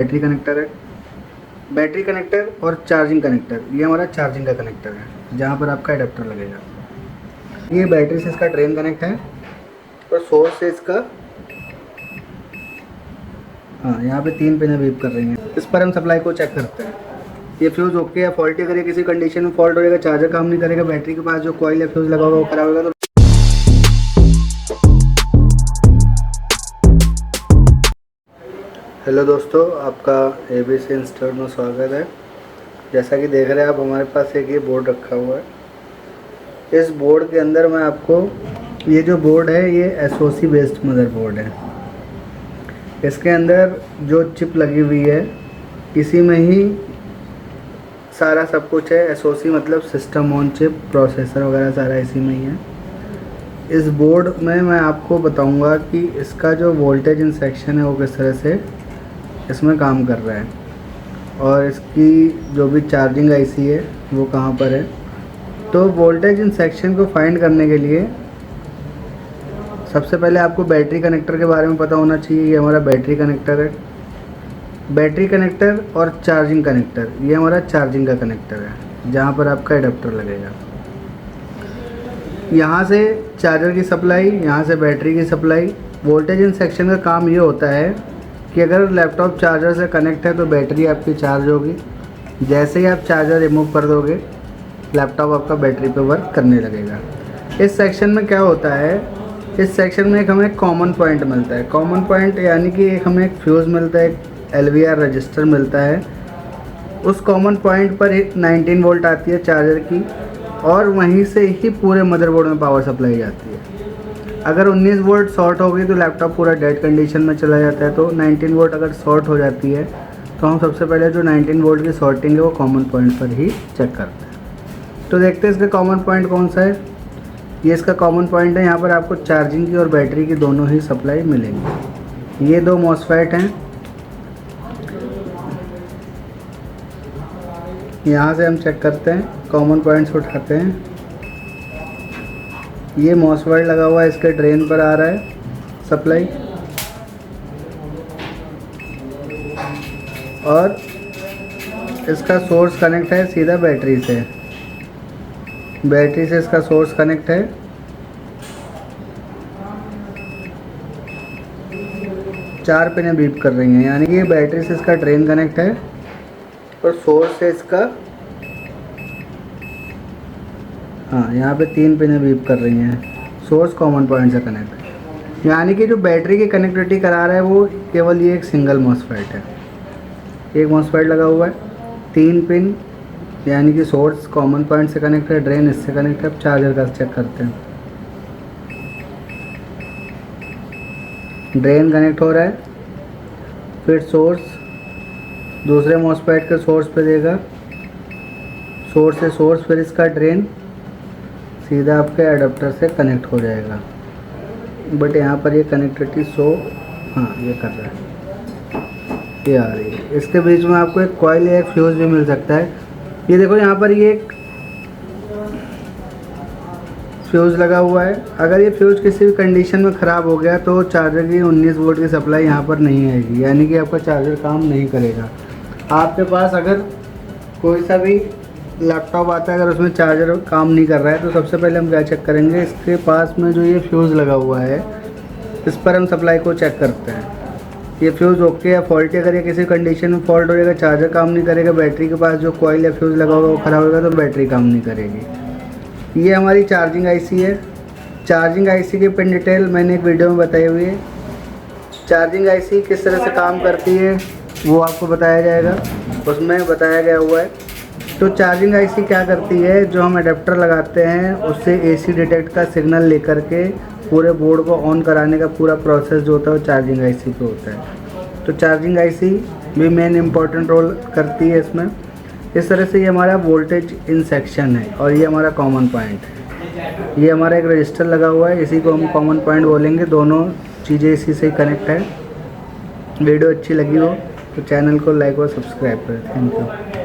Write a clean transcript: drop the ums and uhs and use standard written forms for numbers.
Battery connector है, battery connector और charging connector. ये हमारा चार्जिंग का कनेक्टर है जहाँ पर आपका एडाप्टर लगेगा। ये बैटरी से इसका ड्रेन कनेक्ट है और सोर्स से इसका यहाँ पे 3 पिनें बीप कर रही हैं। इस पर हम सप्लाई को चेक करते हैं। ये फ्यूज़ ओके है, फॉल्टी। अगर ये किसी कंडीशन में फॉल्ट हो जाएगा, चार्जर काम नहीं करेगा, बैटरी के पास जो कॉइल या फ्यूज़ लगा होगा वो खराब होगा। तो हेलो दोस्तों, आपका ABC इंस्टीट्यूट में स्वागत है। जैसा कि देख रहे हैं आप, हमारे पास एक ये बोर्ड रखा हुआ है। इस बोर्ड के अंदर मैं आपको, ये जो बोर्ड है ये SOC बेस्ड मदरबोर्ड है। इसके अंदर जो चिप लगी हुई है इसी में ही सारा सब कुछ है। SOC मतलब सिस्टम ऑन चिप, प्रोसेसर वगैरह सारा इसी में ही है। इस बोर्ड में मैं आपको बताऊंगा कि इसका जो वोल्टेज इन सेक्शन है वो किस तरह से इसमें काम कर रहा है और इसकी जो भी चार्जिंग IC है वो कहाँ पर है। तो वोल्टेज इन सेक्शन को फाइंड करने के लिए सबसे पहले आपको बैटरी कनेक्टर के बारे में पता होना चाहिए। ये हमारा बैटरी कनेक्टर है, बैटरी कनेक्टर और चार्जिंग कनेक्टर। ये हमारा चार्जिंग का कनेक्टर है जहाँ पर आपका एडाप्टर लगेगा। यहाँ से चार्जर की सप्लाई, यहाँ से बैटरी की सप्लाई। वोल्टेज इन सेक्शन का काम ये होता है कि अगर लैपटॉप चार्जर से कनेक्ट है तो बैटरी आपकी चार्ज होगी। जैसे ही आप चार्जर रिमूव कर दोगे, लैपटॉप आपका बैटरी पे वर्क करने लगेगा। इस सेक्शन में क्या होता है, इस सेक्शन में एक हमें कॉमन पॉइंट मिलता है। कॉमन पॉइंट यानी कि एक हमें एक फ्यूज़ मिलता है, एक LVR रजिस्टर मिलता है। उस कॉमन पॉइंट पर एक 19 वोल्ट आती है चार्जर की और वहीं से ही पूरे मदरबोर्ड में पावर सप्लाई जाती है। अगर 19 वोल्ट शॉर्ट हो गई तो लैपटॉप पूरा डेड कंडीशन में चला जाता है। तो 19 वोल्ट अगर शॉर्ट हो जाती है तो हम सबसे पहले जो 19 वोल्ट की शॉर्टिंग है वो कॉमन पॉइंट पर ही चेक करते हैं। तो देखते हैं इसका कॉमन पॉइंट कौन सा है। ये इसका कॉमन पॉइंट है। यहाँ पर आपको चार्जिंग की और बैटरी की दोनों ही सप्लाई मिलेंगी। ये 2 MOSFET हैं। यहाँ से हम चेक करते हैं, कॉमन पॉइंट्स उठाते हैं। ये MOSFET लगा हुआ है, इसके ड्रेन पर आ रहा है सप्लाई और इसका सोर्स कनेक्ट है सीधा बैटरी से। बैटरी से इसका सोर्स कनेक्ट है। चार पिनें बीप कर रही हैं, यानी कि ये बैटरी से इसका ड्रेन कनेक्ट है और सोर्स से इसका यहाँ पे 3 पिनें बीप कर रही हैं। सोर्स कॉमन पॉइंट से कनेक्ट, यानी कि जो बैटरी की कनेक्टिविटी करा रहा है वो केवल ये एक सिंगल MOSFET है। एक MOSFET लगा हुआ है, 3 पिन, यानी कि सोर्स कॉमन पॉइंट से कनेक्ट है, ड्रेन इससे कनेक्ट है। अब चार्जर का चेक करते हैं। ड्रेन कनेक्ट हो रहा है, फिर सोर्स दूसरे MOSFET के सोर्स पे देगा, सोर्स से सोर्स, फिर इसका ड्रेन सीधा आपके एडाप्टर से कनेक्ट हो जाएगा। बट यहाँ पर ये कनेक्टिविटी ये कर रहा है, ये आ रही है। इसके बीच में आपको एक कॉइल या एक फ्यूज़ भी मिल सकता है। ये देखो, यहाँ पर ये एक फ्यूज़ लगा हुआ है। अगर ये फ्यूज़ किसी भी कंडीशन में ख़राब हो गया तो चार्जर की 19 वोल्ट की सप्लाई यहाँ पर नहीं आएगी, यानी कि आपका चार्जर काम नहीं करेगा। आपके पास अगर कोई सा भी लैपटॉप आता है, अगर उसमें चार्जर काम नहीं कर रहा है तो सबसे पहले हम क्या चेक करेंगे, इसके पास में जो ये फ्यूज़ लगा हुआ है इस पर हम सप्लाई को चेक करते हैं। ये फ्यूज़ ओके है, फॉल्टी। अगर ये किसी कंडीशन में फॉल्ट हो जाएगा, चार्जर काम नहीं करेगा, बैटरी के पास जो कॉइल या फ्यूज़ लगा होगा वो ख़राब होगा तो बैटरी काम नहीं करेगी। ये हमारी चार्जिंग IC है। चार्जिंग IC की पिन डिटेल मैंने एक वीडियो में बताई हुई है। चार्जिंग IC किस तरह से काम करती है वो आपको बताया जाएगा, उसमें बताया गया हुआ है। तो चार्जिंग IC क्या करती है, जो हम अडेप्टर लगाते हैं उससे AC डिटेक्ट का सिग्नल लेकर के पूरे बोर्ड को ऑन कराने का पूरा प्रोसेस जो होता है वो चार्जिंग IC पे होता है। तो चार्जिंग IC भी मेन इम्पॉर्टेंट रोल करती है इसमें। इस तरह से ये हमारा वोल्टेज इन सेक्शन है और ये हमारा कॉमन पॉइंट है। ये हमारा एक रजिस्टर लगा हुआ है, इसी को हम कॉमन पॉइंट बोलेंगे। दोनों चीज़ें इसी से कनेक्ट है। वीडियो अच्छी लगी हो तो चैनल को लाइक और सब्सक्राइब करें। Thank you.